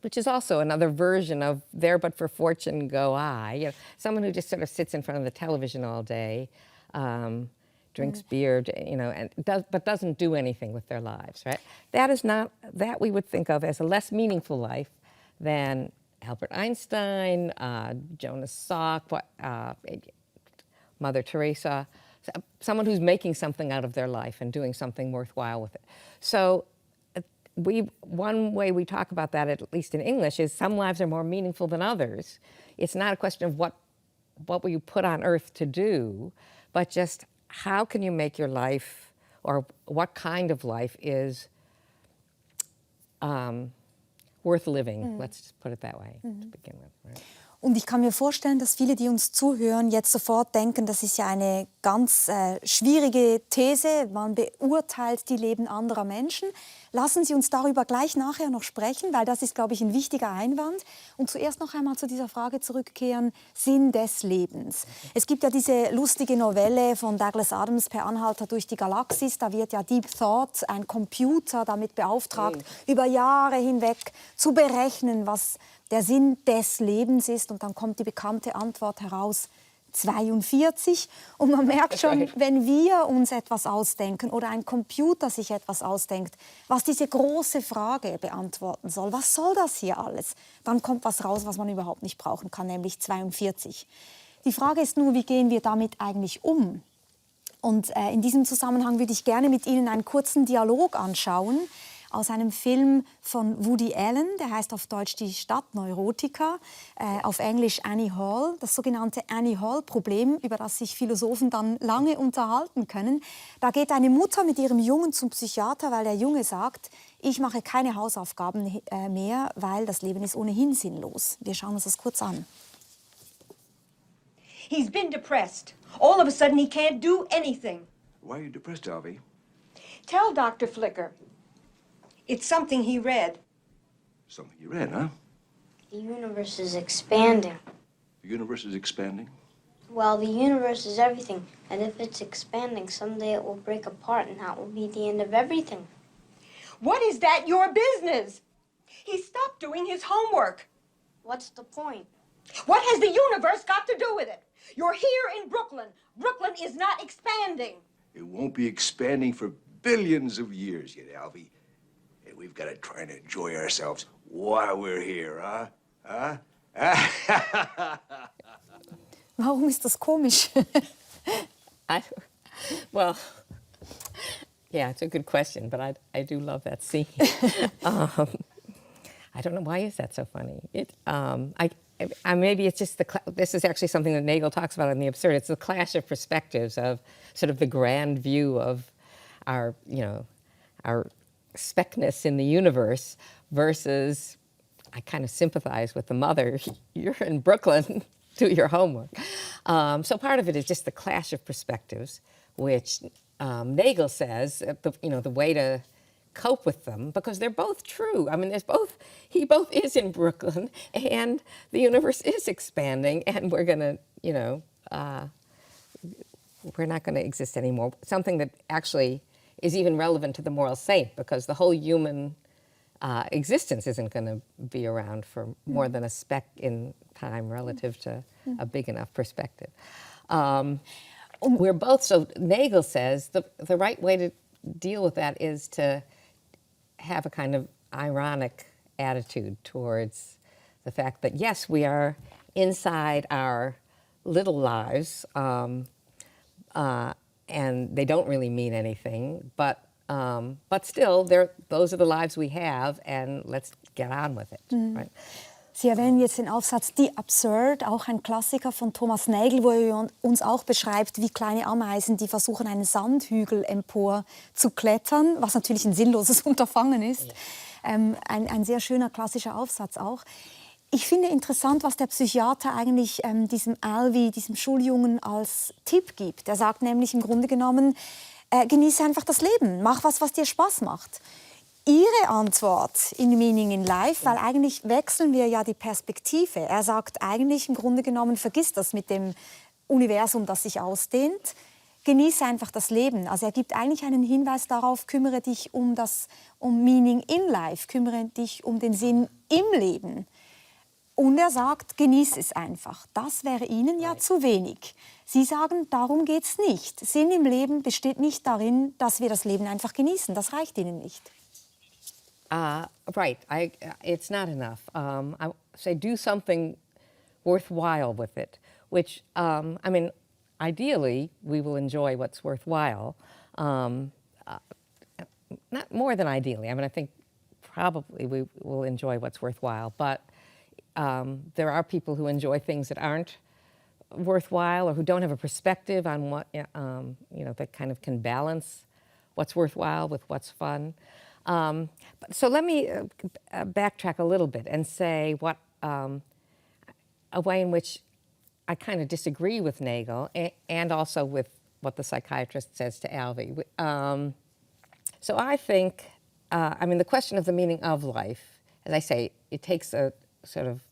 which is also another version of There But For Fortune Go I. Someone who just sort of sits in front of the television all day, drinks beer, but doesn't do anything with their lives, right? That we would think of as a less meaningful life than Albert Einstein, Jonas Salk, Mother Teresa, someone who's making something out of their life and doing something worthwhile with it. So one way we talk about that, at least in English, is some lives are more meaningful than others. It's not a question of what were you put on earth to do, but just how can you make your life, or what kind of life is worth living. Let's just put it that way to begin with. Right? Und ich kann mir vorstellen, dass viele, die uns zuhören, jetzt sofort denken, das ist ja eine ganz schwierige These. Man beurteilt die Leben anderer Menschen. Lassen Sie uns darüber gleich nachher noch sprechen, weil das ist, glaube ich, ein wichtiger Einwand. Und zuerst noch einmal zu dieser Frage zurückkehren, Sinn des Lebens. Es gibt ja diese lustige Novelle von Douglas Adams, Per Anhalter durch die Galaxis. Da wird ja Deep Thought, ein Computer, damit beauftragt, über Jahre hinweg zu berechnen, was der Sinn des Lebens ist. Und dann kommt die bekannte Antwort heraus, 42. Und man merkt schon, wenn wir uns etwas ausdenken oder ein Computer sich etwas ausdenkt, was diese große Frage beantworten soll, was soll das hier alles? Dann kommt was raus, was man überhaupt nicht brauchen kann, nämlich 42. Die Frage ist nur, wie gehen wir damit eigentlich um? Und in diesem Zusammenhang würde ich gerne mit Ihnen einen kurzen Dialog anschauen. aus einem Film von Woody Allen, der heißt auf Deutsch Die Stadt Neurotica, auf Englisch Annie Hall, das sogenannte Annie Hall-Problem, über das sich Philosophen dann lange unterhalten können. Da geht eine Mutter mit ihrem Jungen zum Psychiater, weil der Junge sagt, ich mache keine Hausaufgaben mehr, weil das Leben ist ohnehin sinnlos. Wir schauen uns das kurz an. He's been depressed. All of a sudden, he can't do anything. Why are you depressed, Alvy? Tell Dr. Flicker. It's something he read. Something you read, huh? The universe is expanding. The universe is expanding? Well, the universe is everything, and if it's expanding, someday it will break apart, and that will be the end of everything. What is that your business? He stopped doing his homework. What's the point? What has the universe got to do with it? You're here in Brooklyn. Brooklyn is not expanding. It won't be expanding for billions of years yet, Alvy. And we've got to try and enjoy ourselves while we're here, huh? Warum ist das komisch? Well, yeah, it's a good question, but I do love that scene. I don't know, why is that so funny? Maybe it's just this is actually something that Nagel talks about in The Absurd. It's the clash of perspectives of sort of the grand view of our speckness in the universe versus, I kind of sympathize with the mother. You're in Brooklyn, do your homework. So part of it is just the clash of perspectives, which Nagel says, the way to cope with them, because they're both true. I mean, he both is in Brooklyn, and the universe is expanding, and we're gonna, we're not gonna exist anymore. Something that actually is even relevant to the moral saint, because the whole human existence isn't gonna be around for more than a speck in time relative to a big enough perspective. We're both, so Nagel says, the right way to deal with that is to have a kind of ironic attitude towards the fact that, yes, we are inside our little lives, and they don't really mean anything, but still, those are the lives we have, and let's get on with it. Right? Sie erwähnen jetzt den Aufsatz The Absurd, auch ein Klassiker von Thomas Nagel, wo er uns auch beschreibt, wie kleine Ameisen, die versuchen, einen Sandhügel empor zu klettern, was natürlich ein sinnloses Unterfangen ist. Ein sehr schöner klassischer Aufsatz auch. Ich finde interessant, was der Psychiater eigentlich diesem Alvy, diesem Schuljungen, als Tipp gibt. Er sagt nämlich im Grunde genommen, genieße einfach das Leben, mach was dir Spaß macht. Ihre Antwort in Meaning in Life, weil eigentlich wechseln wir ja die Perspektive. Er sagt eigentlich im Grunde genommen, vergiss das mit dem Universum, das sich ausdehnt. Genieße einfach das Leben. Also er gibt eigentlich einen Hinweis darauf, kümmere dich um Meaning in Life, kümmere dich um den Sinn im Leben. Und er sagt, genieß es einfach. Das wäre Ihnen ja zu wenig. Sie sagen, darum geht es nicht. Sinn im Leben besteht nicht darin, dass wir das Leben einfach genießen. Das reicht Ihnen nicht. Right. It's not enough. I say do something worthwhile with it, which, ideally, we will enjoy what's worthwhile. Not more than ideally. I think probably we will enjoy what's worthwhile, but there are people who enjoy things that aren't worthwhile or who don't have a perspective on what, that kind of can balance what's worthwhile with what's fun. So let me backtrack a little bit and say a way in which I kind of disagree with Nagel and also with what the psychiatrist says to Alvy. So I think, the question of the meaning of life, as I say, it takes a sort of,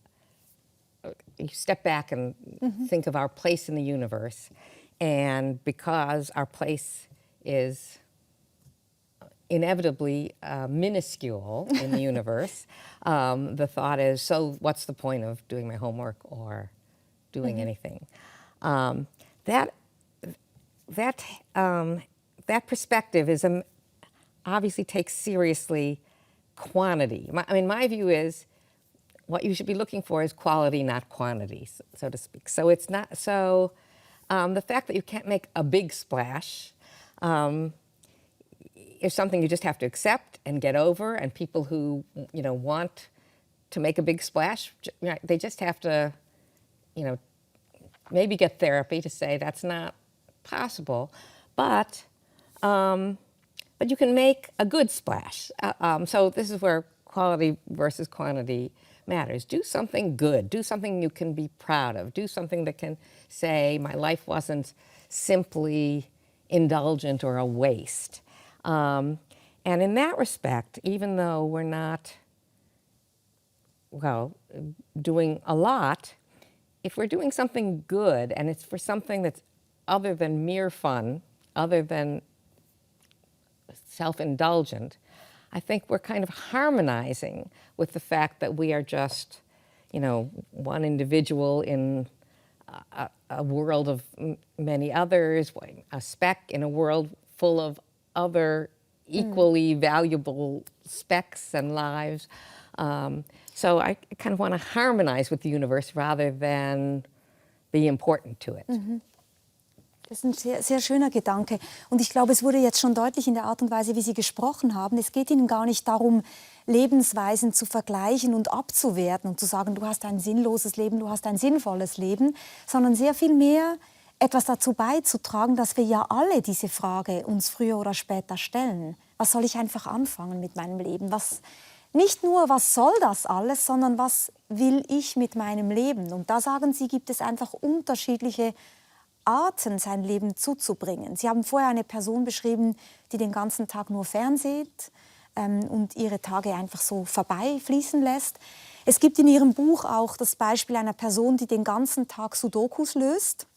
you step back and think of our place in the universe, and because our place is inevitably minuscule in the universe, the thought is, so what's the point of doing my homework or doing anything? That perspective is obviously takes seriously quantity. My view is what you should be looking for is quality, not quantity, so to speak. So it's not so. The fact that you can't make a big splash is something you just have to accept and get over, and people who, you know, want to make a big splash, they just have to, you know, maybe get therapy to say that's not possible, but you can make a good splash. So this is where quality versus quantity matters. Do something good. Do something you can be proud of. Do something that can say, my life wasn't simply indulgent or a waste. And in that respect, even though we're not, well, doing a lot, if we're doing something good and it's for something that's other than mere fun, other than self-indulgent, I think we're kind of harmonizing with the fact that we are just, you know, one individual in a world of many others, a speck in a world full of other equally valuable specks and lives. So I kind of want to harmonize with the universe rather than be important to it. Das ist ein sehr, sehr schöner Gedanke. Und ich glaube, es wurde jetzt schon deutlich in der Art und Weise, wie Sie gesprochen haben. Es geht Ihnen gar nicht darum, Lebensweisen zu vergleichen und abzuwerten und zu sagen, du hast ein sinnloses Leben, du hast ein sinnvolles Leben, sondern sehr viel mehr etwas dazu beizutragen, dass wir ja alle diese Frage uns früher oder später stellen. Was soll ich einfach anfangen mit meinem Leben? Nicht nur, was soll das alles, sondern was will ich mit meinem Leben? Und da sagen Sie, gibt es einfach unterschiedliche Arten, sein Leben zuzubringen. Sie haben vorher eine Person beschrieben, die den ganzen Tag nur fernsieht und ihre Tage einfach so vorbeifließen lässt. Es gibt in Ihrem Buch auch das Beispiel einer Person, die den ganzen Tag Sudokus löst.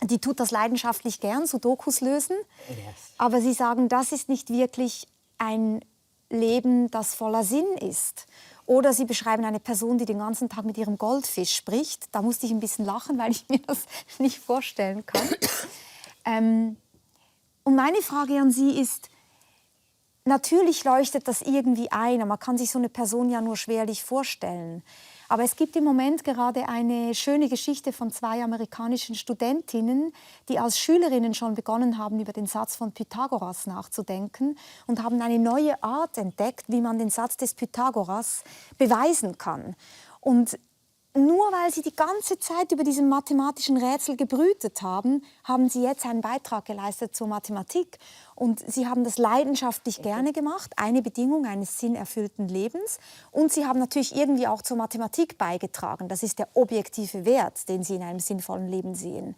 Die tut das leidenschaftlich gern, Sudokus lösen. Yes. Aber Sie sagen, das ist nicht wirklich ein Leben, das voller Sinn ist. Oder Sie beschreiben eine Person, die den ganzen Tag mit ihrem Goldfisch spricht. Da musste ich ein bisschen lachen, weil ich mir das nicht vorstellen kann. Und meine Frage an Sie ist, natürlich leuchtet das irgendwie ein, aber man kann sich so eine Person ja nur schwerlich vorstellen. Aber es gibt im Moment gerade eine schöne Geschichte von 2 amerikanischen Studentinnen, die als Schülerinnen schon begonnen haben, über den Satz von Pythagoras nachzudenken und haben eine neue Art entdeckt, wie man den Satz des Pythagoras beweisen kann. Und nur weil sie die ganze Zeit über diesem mathematischen Rätsel gebrütet haben, haben sie jetzt einen Beitrag geleistet zur Mathematik. Und sie haben das leidenschaftlich gerne gemacht, eine Bedingung eines sinnerfüllten Lebens. Und sie haben natürlich irgendwie auch zur Mathematik beigetragen. Das ist der objektive Wert, den sie in einem sinnvollen Leben sehen.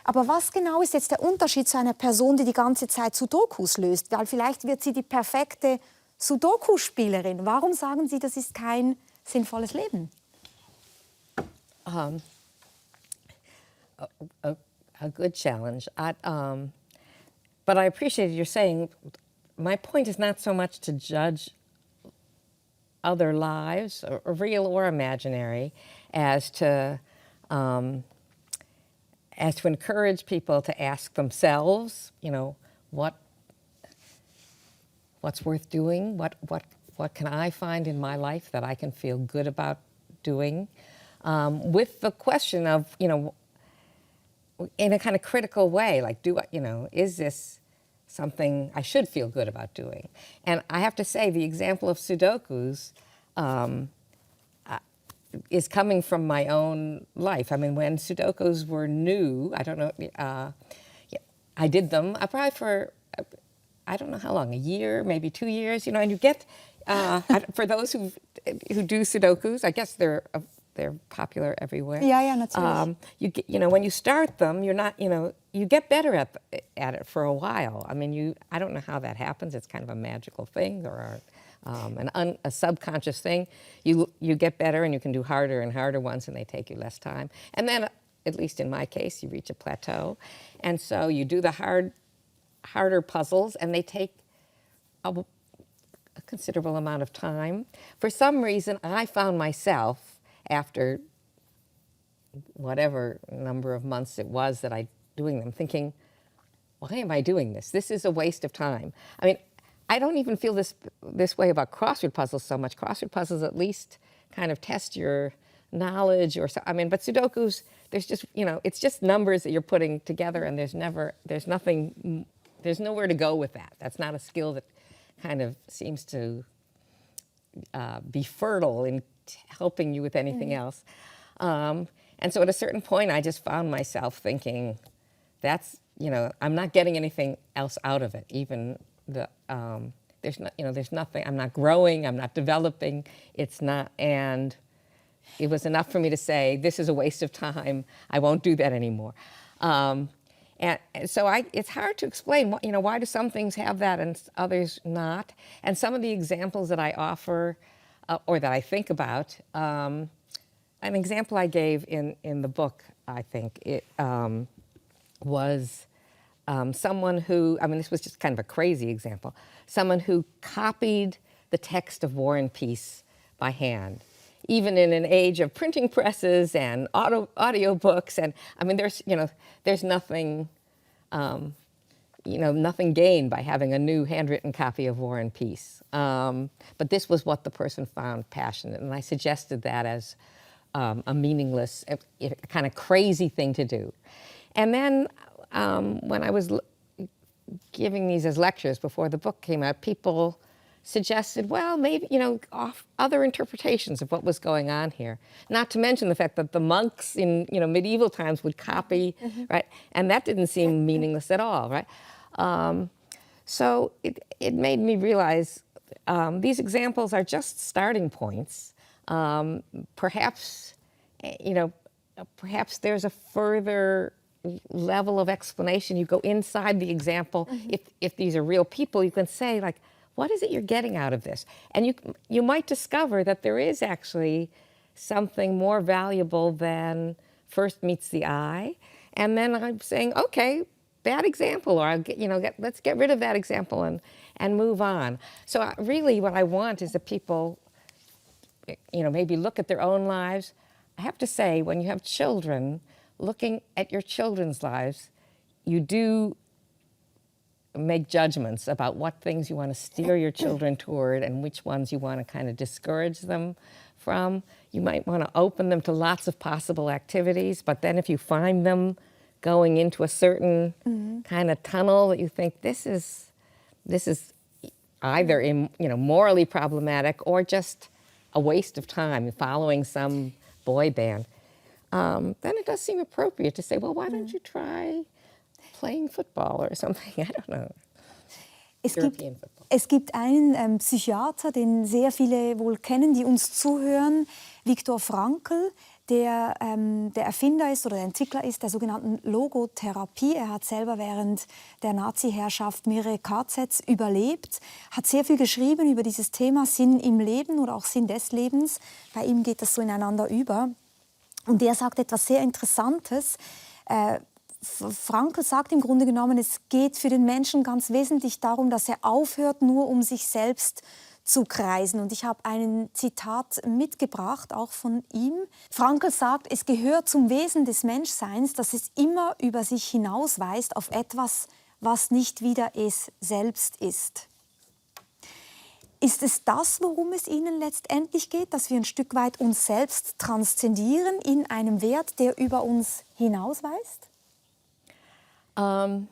Aber was genau ist jetzt der Unterschied zu einer Person, die die ganze Zeit Sudokus löst? Weil vielleicht wird sie die perfekte Sudoku-Spielerin. Warum sagen Sie, das ist kein sinnvolles Leben? A good challenge. But I appreciate you're saying, my point is not so much to judge other lives, or real or imaginary, as to encourage people to ask themselves, you know, what's worth doing? What can I find in my life that I can feel good about doing? With the question of, you know, in a kind of critical way, like, is this something I should feel good about doing? And I have to say, the example of Sudokus is coming from my own life. I mean, when Sudokus were new, I don't know, I did them probably for, I don't know how long, a year, maybe 2 years, you know, and you get, for those who do Sudokus, I guess they're popular everywhere. Ja, natürlich. You know, when you start them, you're not, you know, you get better at it for a while. I mean, I don't know how that happens. It's kind of a magical thing or a subconscious thing. You get better and you can do harder and harder ones and they take you less time. And then, at least in my case, you reach a plateau. And so you do the harder puzzles and they take a considerable amount of time. For some reason, I found myself, after whatever number of months it was that I doing them, thinking, why am I doing this? This is a waste of time. I mean, I don't even feel this way about crossword puzzles so much. Crossword puzzles at least kind of test your knowledge or so. I mean, but Sudokus, there's just, you know, it's just numbers that you're putting together and there's nowhere to go with that. That's not a skill kind of seems to be fertile in helping you with anything else. And so at a certain point, I just found myself thinking, that's, I'm not getting anything else out of it. Even there's nothing, I'm not growing, I'm not developing, it's not, and it was enough for me to say, this is a waste of time, I won't do that anymore. And so it's hard to explain, why do some things have that and others not? And some of the examples that I offer, or that I think about, an example I gave in the book, I think, it was someone who, this was just kind of a crazy example, someone who copied the text of War and Peace by hand, even in an age of printing presses and audio books. And there's nothing, nothing gained by having a new handwritten copy of War and Peace. But this was what the person found passionate. And I suggested that as a meaningless, kind of crazy thing to do. And then when I was giving these as lectures before the book came out, people suggested, well, maybe, other interpretations of what was going on here. Not to mention the fact that the monks in, medieval times would copy, right? And that didn't seem meaningless at all, right? So it made me realize these examples are just starting points. Perhaps there's a further level of explanation. You go inside the example. If these are real people, you can say, like, what is it you're getting out of this? And you might discover that there is actually something more valuable than first meets the eye. And then I'm saying, okay, bad example, or let's get rid of that example and move on. So really what I want is that people, maybe look at their own lives. I have to say, when you have children, looking at your children's lives, you do make judgments about what things you want to steer your children toward and which ones you want to kind of discourage them from. You might want to open them to lots of possible activities, but then if you find them going into a certain kind of tunnel that you think this is either morally problematic or just a waste of time following some boy band, then it does seem appropriate to say, well, why don't you try playing football or something? I don't know. Es gibt einen Psychiater, den sehr viele wohl kennen, die uns zuhören, Viktor Frankl, der der Erfinder ist oder der Entwickler ist der sogenannten Logotherapie. Er hat selber während der Nazi-Herrschaft mehrere KZs überlebt, hat sehr viel geschrieben über dieses Thema Sinn im Leben oder auch Sinn des Lebens. Bei ihm geht das so ineinander über. Und der sagt etwas sehr Interessantes. Frankl sagt im Grunde genommen, es geht für den Menschen ganz wesentlich darum, dass er aufhört, nur um sich selbst zu kreisen. Und ich habe ein Zitat mitgebracht, auch von ihm. Frankl sagt, es gehört zum Wesen des Menschseins, dass es immer über sich hinausweist auf etwas, was nicht wieder es selbst ist. Ist es das, worum es Ihnen letztendlich geht, dass wir ein Stück weit uns selbst transzendieren in einem Wert, der über uns hinausweist? I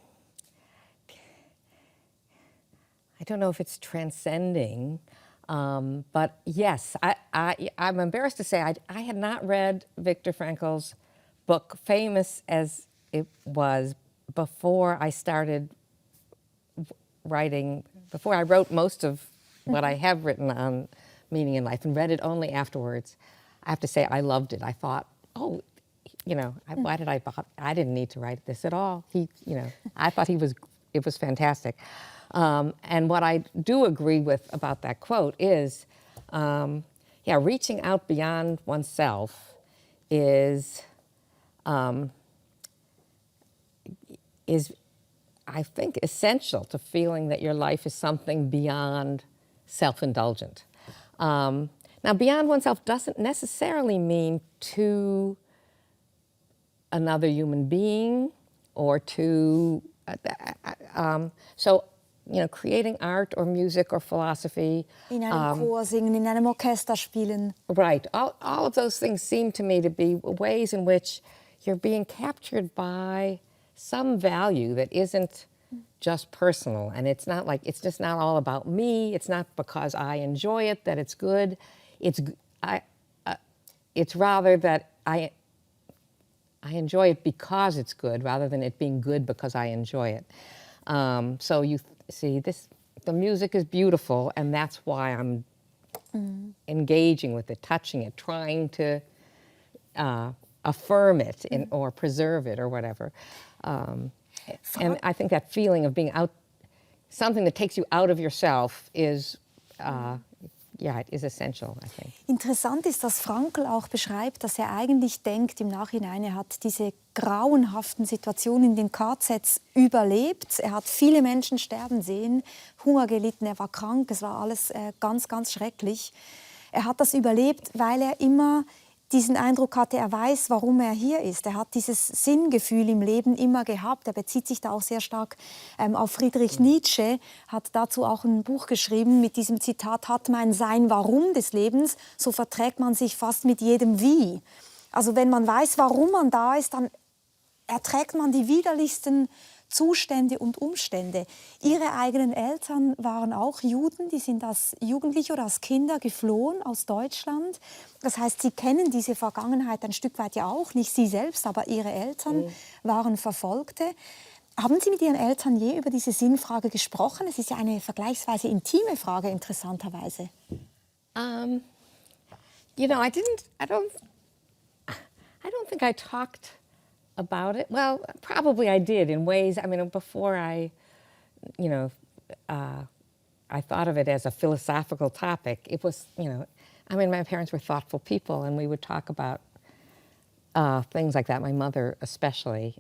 don't know if it's transcending, but yes, I'm embarrassed to say I had not read Viktor Frankl's book, famous as it was, before I started writing, before I wrote most of what I have written on meaning in life, and read it only afterwards. I have to say I loved it. I thought, oh, why did I didn't need to write this at all. I thought it was fantastic. And what I do agree with about that quote is, reaching out beyond oneself is I think essential to feeling that your life is something beyond self-indulgent. Now, beyond oneself doesn't necessarily mean to another human being or to, creating art or music or philosophy. In einem Chor singen, in einem Orchester spielen. Right. All of those things seem to me to be ways in which you're being captured by some value that isn't just personal, and it's not like it's just not all about me. It's not because I enjoy it that it's good. It's rather that I enjoy it because it's good, rather than it being good because I enjoy it. So you see, the music is beautiful, and that's why I'm engaging with it, touching it, trying to affirm it or preserve it or whatever. And I think that feeling of being out, something that takes you out of yourself is, it is essential, I think. Interessant ist, dass Frankl auch beschreibt, dass er eigentlich denkt im Nachhinein, er hat diese grauenhaften Situationen in den KZs überlebt. Er hat viele Menschen sterben sehen, Hunger gelitten, er war krank, es war alles ganz, ganz schrecklich. Er hat das überlebt, weil er immer diesen Eindruck hatte, er weiß, warum er hier ist. Er hat dieses Sinngefühl im Leben immer gehabt. Er bezieht sich da auch sehr stark auf Friedrich Nietzsche, hat dazu auch ein Buch geschrieben mit diesem Zitat, hat mein Sein Warum des Lebens, so verträgt man sich fast mit jedem Wie. Also wenn man weiß, warum man da ist, dann erträgt man die widerlichsten Zustände und Umstände. Ihre eigenen Eltern waren auch Juden, die sind als Jugendliche oder als Kinder geflohen aus Deutschland. Das heißt, sie kennen diese Vergangenheit ein Stück weit ja auch, nicht Sie selbst, aber Ihre Eltern waren Verfolgte. Haben Sie mit Ihren Eltern je über diese Sinnfrage gesprochen? Es ist ja eine vergleichsweise intime Frage, interessanterweise. You know, I don't think I talked about it. Well, probably I did in ways, I mean, before I thought of it as a philosophical topic. It was, I mean, my parents were thoughtful people, and we would talk about things like that, my mother especially.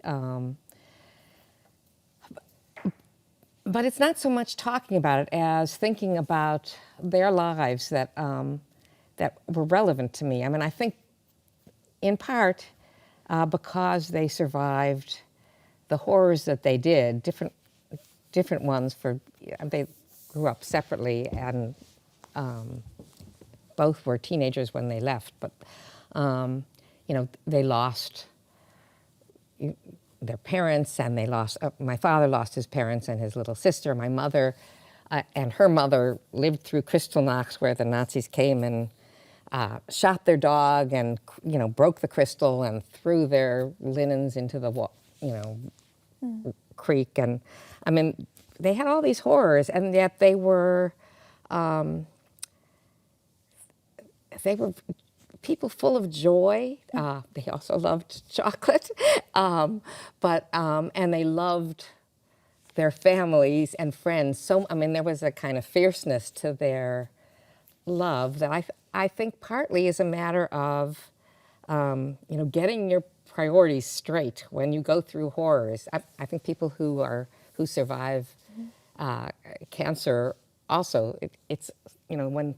But it's not so much talking about it as thinking about their lives that were relevant to me. I mean, I think in part because they survived the horrors that they did, different ones they grew up separately, and both were teenagers when they left, but they lost their parents, and they lost, my father lost his parents and his little sister. My mother and her mother lived through Kristallnacht, where the Nazis came and shot their dog and, broke the crystal and threw their linens into the, creek. And, I mean, they had all these horrors, and yet they were people full of joy. They also loved chocolate, and they loved their families and friends. So, I mean, there was a kind of fierceness to their love that I think partly is a matter of, getting your priorities straight when you go through horrors. I think people who survive cancer also, it's when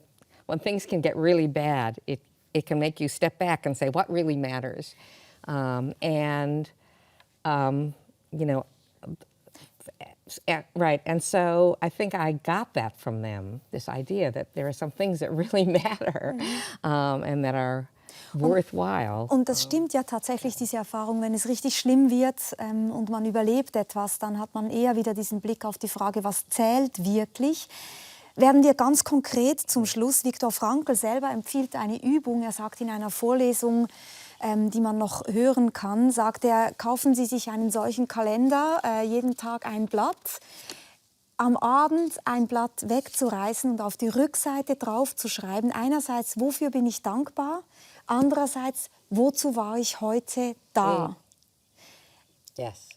things can get really bad, it can make you step back and say, what really matters? Right, and so I think I got that from them, this idea that there are some things that really matter and that are worthwhile. Und das stimmt ja tatsächlich, diese Erfahrung, wenn es richtig schlimm wird und man überlebt etwas, dann hat man eher wieder diesen Blick auf die Frage, was zählt wirklich. Werden wir ganz konkret zum Schluss, Viktor Frankl selber empfiehlt eine Übung, er sagt in einer Vorlesung, die man noch hören kann, sagt er, kaufen Sie sich einen solchen Kalender, jeden Tag ein Blatt, am Abend ein Blatt wegzureißen und auf die Rückseite draufzuschreiben, einerseits, wofür bin ich dankbar, andererseits, wozu war ich heute da? Yes.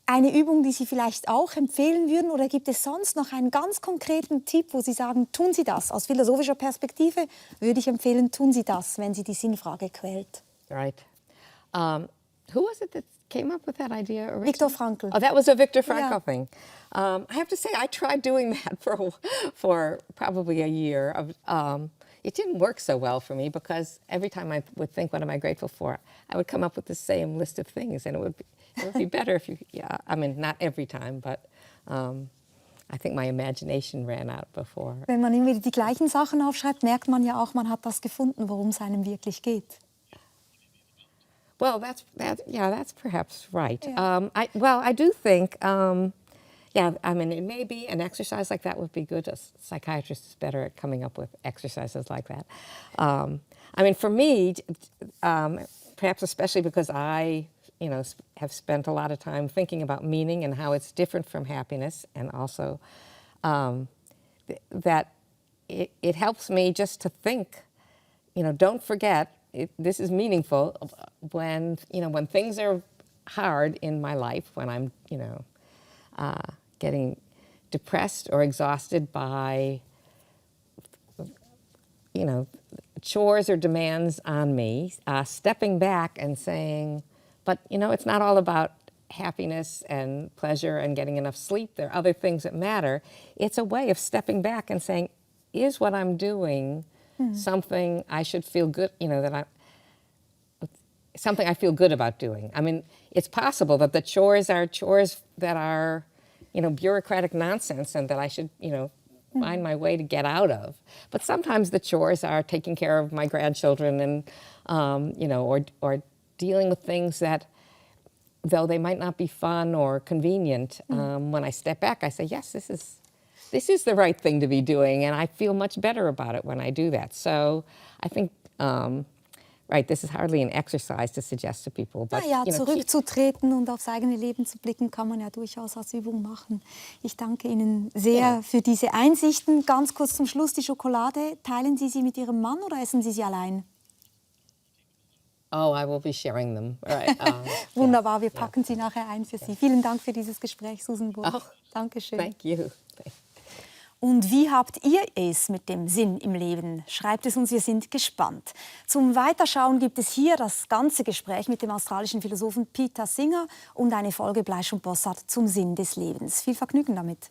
Eine Übung, die Sie vielleicht auch empfehlen würden, oder gibt es sonst noch einen ganz konkreten Tipp, wo Sie sagen, tun Sie das? Aus philosophischer Perspektive würde ich empfehlen, tun Sie das, wenn Sie die Sinnfrage quält. Right. Who was it that came up with that idea originally? Viktor Frankl. Oh, that was a Viktor Frankl thing. I have to say, I tried doing that for probably a year. It didn't work so well for me because every time I would think, what am I grateful for, I would come up with the same list of things, and it would be better if you, I mean, not every time, but I think my imagination ran out before. Wenn man immer wieder die gleichen Sachen aufschreibt, merkt man ja auch, man hat das gefunden, worum es einem wirklich geht. Well, that's perhaps right. Yeah. I do think, Yeah, I mean, it may be an exercise like that would be good. A psychiatrist is better at coming up with exercises like that. I mean, for me, perhaps especially because I, have spent a lot of time thinking about meaning and how it's different from happiness, and also that it helps me just to think, don't forget, this is meaningful when things are hard in my life, when I'm, getting depressed or exhausted by, chores or demands on me, stepping back and saying, but, it's not all about happiness and pleasure and getting enough sleep. There are other things that matter. It's a way of stepping back and saying, is what I'm doing something I should feel good, something I feel good about doing? I mean, it's possible that the chores are chores that are, bureaucratic nonsense and that I should, find my way to get out of. But sometimes the chores are taking care of my grandchildren and, or dealing with things that, though they might not be fun or convenient, when I step back, I say, yes, this is the right thing to be doing, and I feel much better about it when I do that. So I think, this is hardly an exercise to suggest to people. But, zurückzutreten und aufs eigene Leben zu blicken, kann man ja durchaus als Übung machen. Ich danke Ihnen sehr für diese Einsichten. Ganz kurz zum Schluss, die Schokolade, teilen Sie sie mit Ihrem Mann oder essen Sie sie allein? Oh, I will be sharing them. Right. Wunderbar, wir packen sie nachher ein für Sie. Vielen Dank für dieses Gespräch, Susan Burch. Oh, Dankeschön. Thank you. Und wie habt ihr es mit dem Sinn im Leben? Schreibt es uns, wir sind gespannt. Zum Weiterschauen gibt es hier das ganze Gespräch mit dem australischen Philosophen Peter Singer und eine Folge Bleisch und Bossart zum Sinn des Lebens. Viel Vergnügen damit.